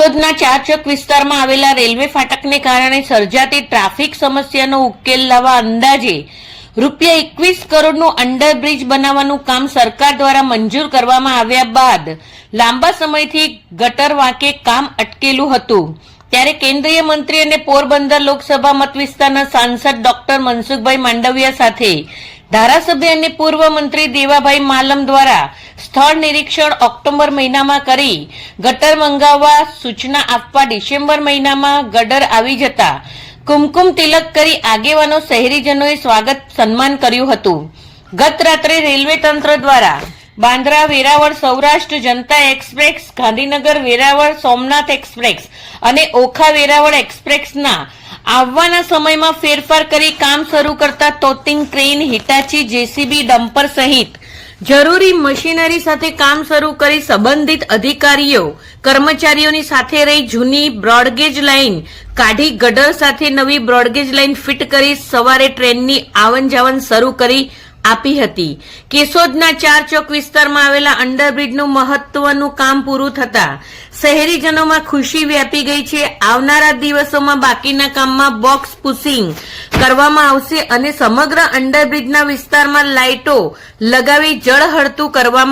કેશોદના ચારચોક વિસ્તારમાં આવેલા રેલવે ફાટકને કારણે સર્જાતી ટ્રાફિક સમસ્યાનો ઉકેલ લાવવા અંદાજે રૂપિયા 21 કરોડનું અંડરબ્રિજ બનાવવાનું કામ સરકાર દ્વારા મંજૂર કરવામાં આવ્યા બાદ લાંબા સમયથી ગટર વાંકે કામ અટકેલું હતું, ત્યારે કેન્દ્રીય મંત્રી અને પોરબંદર લોકસભા મત વિસ્તારના સાંસદ ડોક્ટર મનસુખભાઈ માંડવિયા સાથે ધારાસભ્ય અને પૂર્વ મંત્રી દેવાભાઈ માલમ દ્વારા સ્થળ નિરીક્ષણ ઓક્ટોબર મહિનામાં કરી ગટર મંગાવવા સૂચના આપવા ડિસેમ્બર મહિનામાં ગટર આવી જતા કુમકુમ તિલક કરી આગેવાનો શહેરીજનોએ સ્વાગત સન્માન કર્યું હતું. ગત રાત્રે રેલવે તંત્ર દ્વારા બાંદ્રા વેરાવળ સૌરાષ્ટ્ર જનતા એક્સપ્રેસ, ગાંધીનગર વેરાવળ સોમનાથ એક્સપ્રેસ અને ઓખા વેરાવળ એક્સપ્રેસના આવવાના સમયમાં ફેરફાર કરી કામ શરૂ કરતા તોતિંગ ક્રેન, હિટાચી, જેસીબી, ડમ્પર સહિત જરૂરી મશીનરી સાથે કામ શરૂ કરી સંબંધિત અધિકારીઓ કર્મચારીઓની સાથે રહી જૂની બ્રોડગેજ લાઇન કાઢી ગટર સાથે નવી બ્રોડગેજ લાઇન ફિટ કરી સવારે ટ્રેનની આવન જાવન શરૂ કરી આપી હતી. કેશોદના ચારચોક વિસ્તારમાં આવેલા અંડરબ્રિજનું મહત્વનું કામ પૂરું થતા શહેરીજનોમાં ખુશી વ્યાપી ગઈ છે. આવનારા દિવસોમાં બાકીના કામમાં બોક્સ પુશિંગ કરવામાં આવશે અને સમગ્ર અંડરબ્રિજના વિસ્તારમાં લાઇટો લગાવી જળહળતું કરવામાં